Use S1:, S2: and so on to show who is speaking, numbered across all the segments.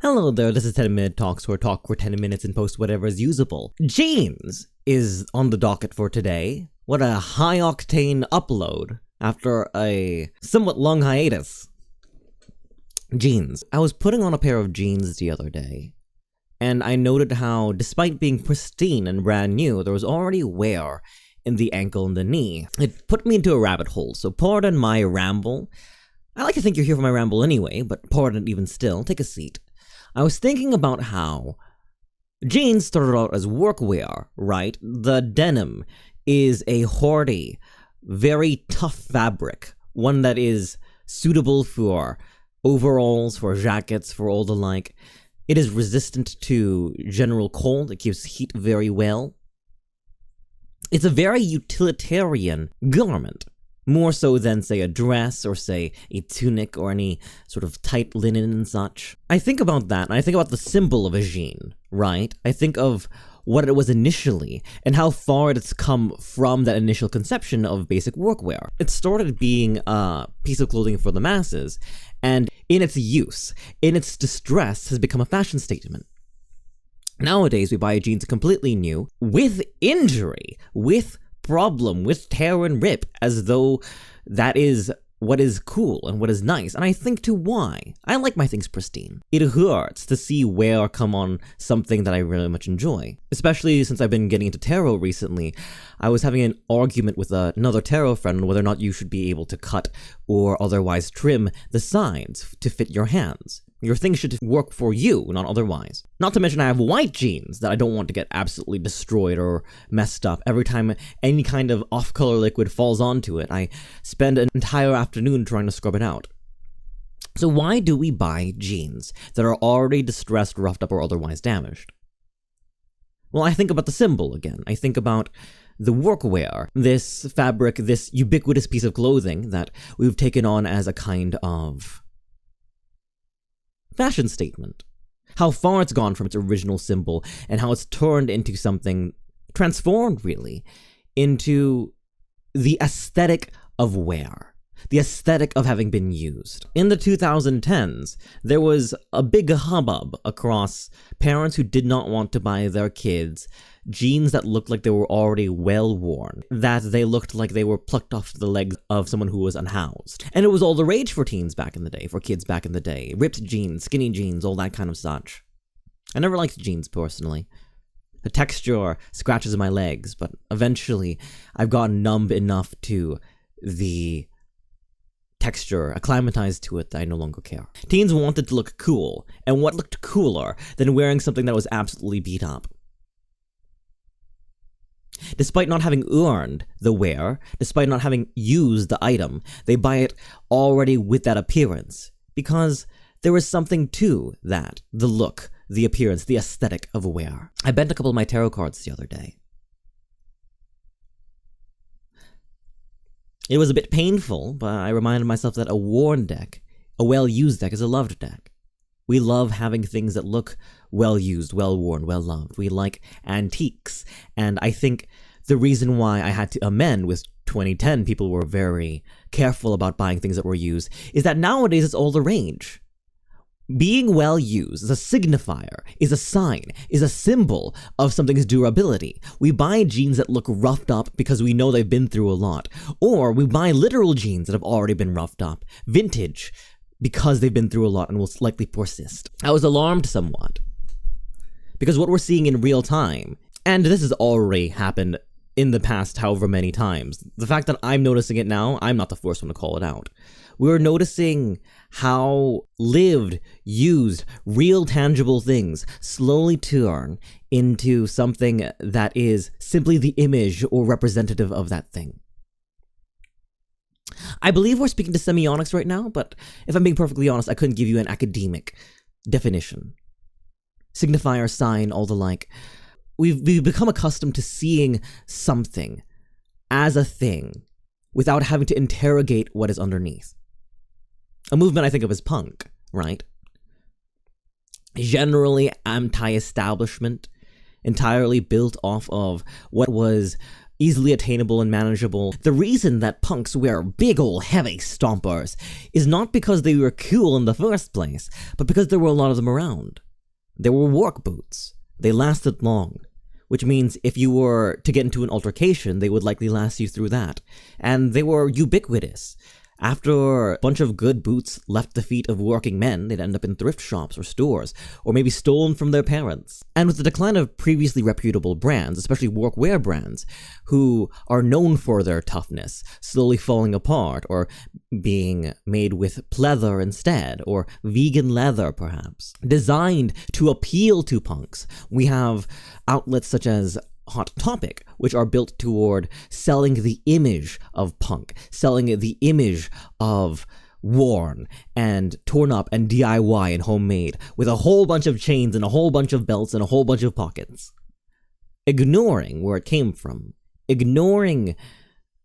S1: Hello there, this is 10-minute talks where I talk for 10 minutes and post whatever is usable. Jeans is on the docket for today. What a high-octane upload after a somewhat long hiatus. Jeans. I was putting on a pair of jeans the other day, and I noted how, despite being pristine and brand new, there was already wear in the ankle and the knee. It put me into a rabbit hole, so pardon my ramble. I like to think you're here for my ramble anyway, but pardon even still, take a seat. I was thinking about how jeans started out as workwear, right? The denim is a hardy, very tough fabric, one that is suitable for overalls, for jackets, for all the like. It is resistant to general cold, it keeps heat very well. It's a very utilitarian garment. More so than, say, a dress, or say, a tunic, or any sort of tight linen and such. I think about that, and I think about the symbol of a jean, right? I think of what it was initially, and how far it's come from that initial conception of basic workwear. It started being a piece of clothing for the masses, and in its use, in its distress, has become a fashion statement. Nowadays, we buy jeans completely new, with injury, with problem, with tear and rip, as though that is what is cool and what is nice. And I think to why? I like my things pristine. It hurts to see wear come on something that I really much enjoy. Especially since I've been getting into tarot recently. I was having an argument with another tarot friend on whether or not you should be able to cut or otherwise trim the sides to fit your hands. Your things should work for you, not otherwise. Not to mention I have white jeans that I don't want to get absolutely destroyed or messed up. Every time any kind of off-color liquid falls onto it, I spend an entire afternoon trying to scrub it out. So why do we buy jeans that are already distressed, roughed up, or otherwise damaged? Well, I think about the symbol again. I think about the workwear, this fabric, this ubiquitous piece of clothing that we've taken on as a kind of fashion statement. How far it's gone from its original symbol, and how it's turned into something transformed, really, into the aesthetic of wear. The aesthetic of having been used. In the 2010s, there was a big hubbub across parents who did not want to buy their kids jeans that looked like they were already well worn, that they looked like they were plucked off the legs of someone who was unhoused. And it was all the rage for teens back in the day, for kids back in the day. Ripped jeans, skinny jeans, all that kind of such. I never liked jeans, personally. The texture scratches my legs, but eventually I've gotten numb enough to the texture, acclimatized to it, that I no longer care. Teens wanted to look cool, and what looked cooler than wearing something that was absolutely beat up? Despite not having earned the wear, despite not having used the item, they buy it already with that appearance, because there is something to that, the look, the appearance, the aesthetic of wear. I bent a couple of my tarot cards the other day. It was a bit painful, but I reminded myself that a worn deck, a well-used deck, is a loved deck. We love having things that look well-used, well-worn, well-loved. We like antiques, and I think the reason why I had to amend with 2010, people were very careful about buying things that were used, is that nowadays it's all the rage. Being well-used is a signifier, is a sign, is a symbol of something's durability. We buy jeans that look roughed up because we know they've been through a lot. Or we buy literal jeans that have already been roughed up. Vintage, because they've been through a lot and will likely persist. I was alarmed somewhat. Because what we're seeing in real time, and this has already happened in the past however many times, the fact that I'm noticing it now, I'm not the first one to call it out. We're noticing how lived, used, real tangible things slowly turn into something that is simply the image or representative of that thing. I believe we're speaking to semiotics right now, but if I'm being perfectly honest, I couldn't give you an academic definition. Signifier, sign, all the like. We've become accustomed to seeing something as a thing without having to interrogate what is underneath. A movement I think of as punk, right? Generally anti-establishment, entirely built off of what was easily attainable and manageable. The reason that punks wear big ol' heavy stompers is not because they were cool in the first place, but because there were a lot of them around. They were work boots. They lasted long, which means if you were to get into an altercation, they would likely last you through that. And they were ubiquitous. After a bunch of good boots left the feet of working men, they'd end up in thrift shops or stores, or maybe stolen from their parents. And with the decline of previously reputable brands, especially workwear brands, who are known for their toughness, slowly falling apart, or being made with pleather instead, or vegan leather perhaps, designed to appeal to punks, we have outlets such as Hot Topic, which are built toward selling the image of punk, selling the image of worn and torn up and DIY and homemade, with a whole bunch of chains and a whole bunch of belts and a whole bunch of pockets. Ignoring where it came from, ignoring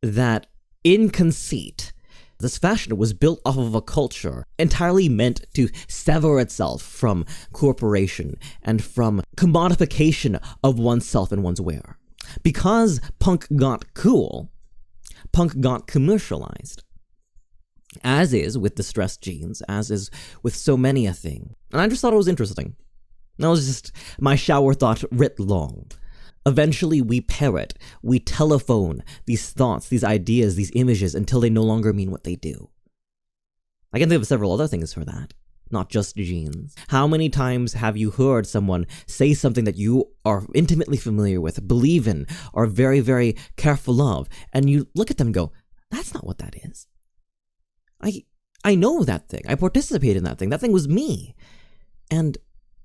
S1: that in conceit, this fashion was built off of a culture entirely meant to sever itself from corporation and from commodification of oneself and one's wear. Because punk got cool, punk got commercialized. As is with distressed jeans, as is with so many a thing. And I just thought it was interesting. That was just my shower thought writ long. Eventually, we parrot, we telephone these thoughts, these ideas, these images until they no longer mean what they do. I can think of several other things for that, not just jeans. How many times have you heard someone say something that you are intimately familiar with, believe in, are very, very careful of, and you look at them and go, that's not what that is. I know that thing. I participated in that thing. That thing was me. And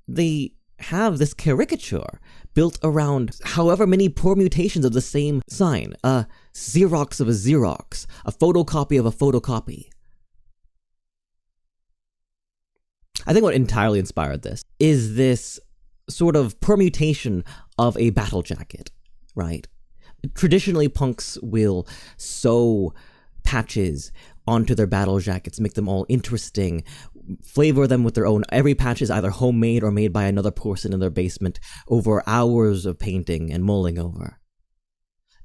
S1: they have this caricature built around however many permutations of the same sign, a Xerox of a Xerox, a photocopy of a photocopy. I think what entirely inspired this is this sort of permutation of a battle jacket, right? Traditionally, punks will sew patches onto their battle jackets, make them all interesting, flavor them with their own. Every patch is either homemade or made by another person in their basement over hours of painting and mulling over.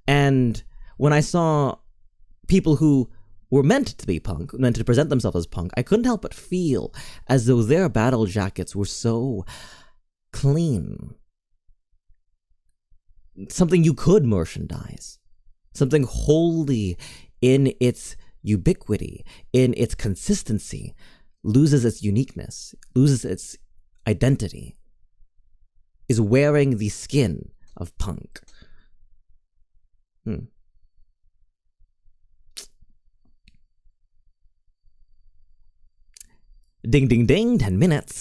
S1: And when I saw people who were meant to be punk, meant to present themselves as punk, I couldn't help but feel as though their battle jackets were so clean. Something you could merchandise. Something wholly in its ubiquity, in its consistency, loses its uniqueness, loses its identity, is wearing the skin of punk. Ding, ding, ding, 10 minutes.